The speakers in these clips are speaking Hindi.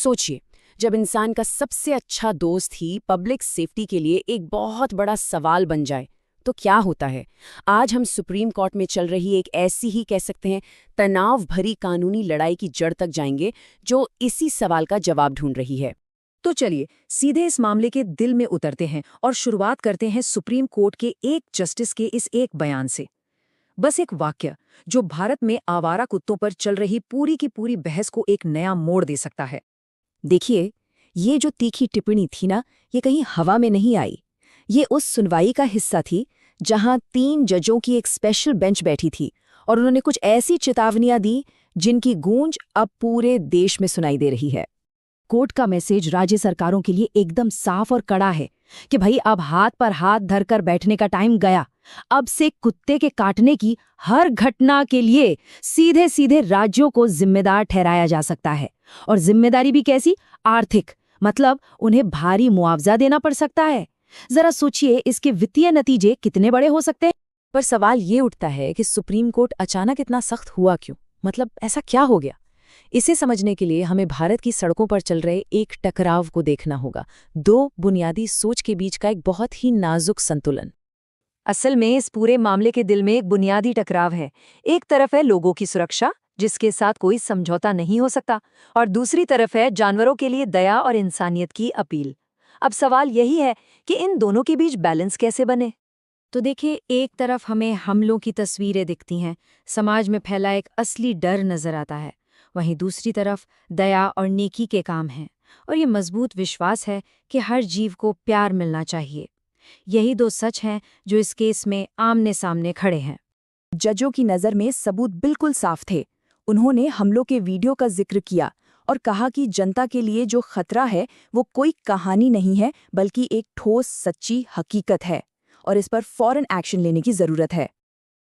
सोचिए, जब इंसान का सबसे अच्छा दोस्त ही पब्लिक सेफ्टी के लिए एक बहुत बड़ा सवाल बन जाए तो क्या होता है। आज हम सुप्रीम कोर्ट में चल रही एक ऐसी ही कह सकते हैं तनाव भरी कानूनी लड़ाई की जड़ तक जाएंगे जो इसी सवाल का जवाब ढूंढ रही है। तो चलिए सीधे इस मामले के दिल में उतरते हैं और शुरुआत करते हैं सुप्रीम कोर्ट के एक जस्टिस के इस एक बयान से। बस एक वाक्य जो भारत में आवारा कुत्तों पर चल रही पूरी की पूरी बहस को एक नया मोड़ दे सकता है। देखिए, ये जो तीखी टिप्पणी थी ना, ये कहीं हवा में नहीं आई। ये उस सुनवाई का हिस्सा थी जहां 3 जजों की एक स्पेशल बेंच बैठी थी और उन्होंने कुछ ऐसी चेतावनियां दी जिनकी गूंज अब पूरे देश में सुनाई दे रही है। कोर्ट का मैसेज राज्य सरकारों के लिए एकदम साफ और कड़ा है कि भाई अब हाथ पर हाथ धरकर बैठने का टाइम गया। अब से कुत्ते के काटने की हर घटना के लिए सीधे सीधे राज्यों को जिम्मेदार ठहराया जा सकता है। और जिम्मेदारी भी कैसी? आर्थिक, मतलब उन्हें भारी मुआवजा देना पड़ सकता है। जरा सोचिए इसके वित्तीय नतीजे कितने बड़े हो सकते हैं। पर सवाल ये उठता है कि सुप्रीम कोर्ट अचानक इतना सख्त हुआ क्यों? मतलब ऐसा क्या हो गया? इसे समझने के लिए हमें भारत की सड़कों पर चल रहे एक टकराव को देखना होगा। 2 बुनियादी सोच के बीच का एक बहुत ही नाजुक संतुलन। असल में इस पूरे मामले के दिल में एक बुनियादी टकराव है। एक तरफ है लोगों की सुरक्षा, जिसके साथ कोई समझौता नहीं हो सकता, और दूसरी तरफ है जानवरों के लिए दया और इंसानियत की अपील। अब सवाल यही है कि इन दोनों के बीच बैलेंस कैसे बने। तो देखिए, एक तरफ हमें हमलों की तस्वीरें दिखती हैं, समाज में फैला एक असली डर नजर आता है। वहीं दूसरी तरफ दया और नेकी के काम हैं, और ये मजबूत विश्वास है कि हर जीव को प्यार मिलना चाहिए। यही 2 सच हैं जो इस केस में आमने सामने खड़े हैं। जजों की नज़र में सबूत बिल्कुल साफ थे। उन्होंने हमलों के वीडियो का जिक्र किया और कहा कि जनता के लिए जो खतरा है वो कोई कहानी नहीं है, बल्कि एक ठोस सच्ची हकीकत है और इस पर फौरन एक्शन लेने की ज़रूरत है।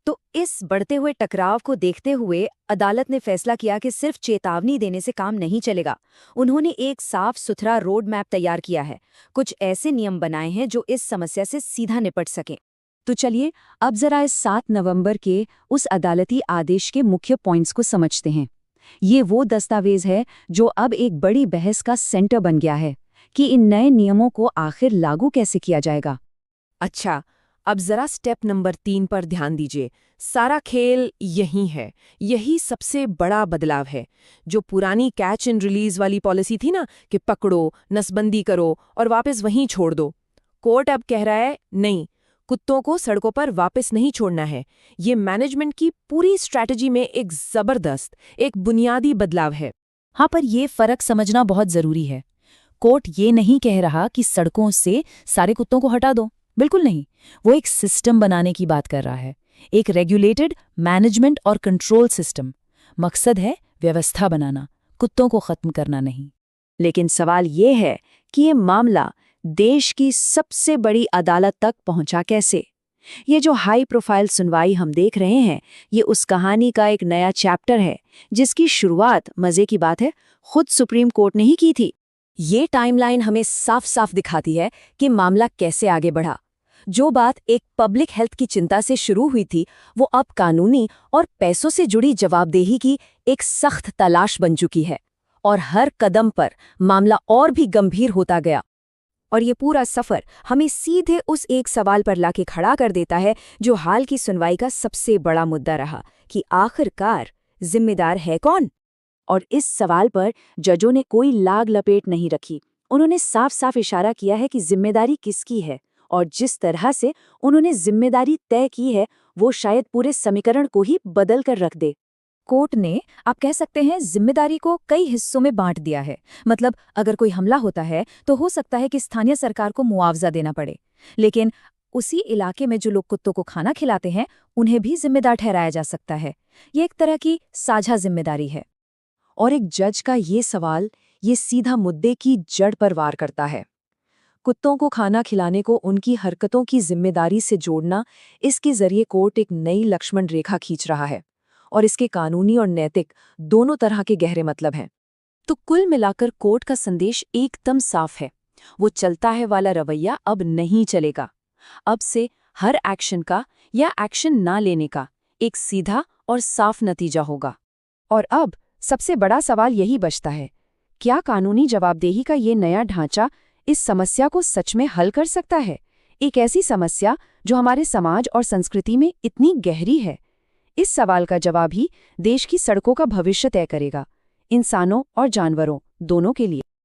तो इस बढ़ते हुए टकराव को देखते हुए अदालत ने फैसला किया कि सिर्फ चेतावनी देने से काम नहीं चलेगा। उन्होंने एक साफ सुथरा रोड मैप तैयार किया है, कुछ ऐसे नियम बनाए हैं जो इस समस्या से सीधा निपट सकें। तो चलिए अब जरा इस 7 नवंबर के उस अदालती आदेश के मुख्य पॉइंट्स को समझते हैं। ये वो दस्तावेज है जो अब एक बड़ी बहस का सेंटर बन गया है कि इन नए नियमों को आखिर लागू कैसे किया जाएगा। अच्छा, अब जरा स्टेप नंबर 3 पर ध्यान दीजिए। सारा खेल यही है, यही सबसे बड़ा बदलाव है। जो पुरानी कैच एंड रिलीज वाली पॉलिसी थी ना कि पकड़ो, नसबंदी करो और वापस वहीं छोड़ दो, कोर्ट अब कह रहा है नहीं, कुत्तों को सड़कों पर वापस नहीं छोड़ना है। ये मैनेजमेंट की पूरी स्ट्रैटेजी में एक जबरदस्त, एक बुनियादी बदलाव है। हाँ, पर ये फर्क समझना बहुत जरूरी है। कोर्ट ये नहीं कह रहा कि सड़कों से सारे कुत्तों को हटा दो, बिल्कुल नहीं। वो एक सिस्टम बनाने की बात कर रहा है, एक रेगुलेटेड मैनेजमेंट और कंट्रोल सिस्टम। मकसद है व्यवस्था बनाना, कुत्तों को खत्म करना नहीं। लेकिन सवाल ये है कि ये मामला देश की सबसे बड़ी अदालत तक पहुंचा कैसे? ये जो हाई प्रोफाइल सुनवाई हम देख रहे हैं, ये उस कहानी का एक नया चैप्टर है जिसकी शुरुआत, मजे की बात है, खुद सुप्रीम कोर्ट ने ही की थी। ये टाइमलाइन हमें साफ साफ दिखाती है कि मामला कैसे आगे बढ़ा। जो बात एक पब्लिक हेल्थ की चिंता से शुरू हुई थी, वो अब कानूनी और पैसों से जुड़ी जवाबदेही की एक सख्त तलाश बन चुकी है। और हर कदम पर मामला और भी गंभीर होता गया। और ये पूरा सफर हमें सीधे उस एक सवाल पर लाके खड़ा कर देता है जो हाल की सुनवाई का सबसे बड़ा मुद्दा रहा कि आखिरकार जिम्मेदार है कौन। और इस सवाल पर जजों ने कोई लाग लपेट नहीं रखी। उन्होंने साफ साफ इशारा किया है कि जिम्मेदारी किसकी है, और जिस तरह से उन्होंने जिम्मेदारी तय की है वो शायद पूरे समीकरण को ही बदल कर रख दे। कोर्ट ने, आप कह सकते हैं, जिम्मेदारी को कई हिस्सों में बांट दिया है। मतलब अगर कोई हमला होता है तो हो सकता है कि स्थानीय सरकार को मुआवजा देना पड़े, लेकिन उसी इलाके में जो लोग कुत्तों को खाना खिलाते हैं उन्हें भी जिम्मेदार ठहराया जा सकता है। ये एक तरह की साझा जिम्मेदारी है। और एक जज का ये सवाल ये सीधा मुद्दे की जड़ पर वार करता है। कुत्तों को खाना खिलाने को उनकी हरकतों की जिम्मेदारी से जोड़ना, इसके जरिए कोर्ट एक नई लक्ष्मण रेखा खींच रहा है, और इसके कानूनी और नैतिक दोनों तरह के गहरे मतलब हैं। तो कुल मिलाकर कोर्ट का संदेश एकदम साफ है। वो चलता है वाला रवैया अब नहीं चलेगा। अब से हर एक्शन का या एक्शन ना लेने का एक सीधा और साफ नतीजा होगा। और अब सबसे बड़ा सवाल यही बचता है क्या कानूनी जवाबदेही का ये नया ढांचा इस समस्या को सच में हल कर सकता है? एक ऐसी समस्या जो हमारे समाज और संस्कृति में इतनी गहरी है। इस सवाल का जवाब ही देश की सड़कों का भविष्य तय करेगा, इंसानों और जानवरों दोनों के लिए।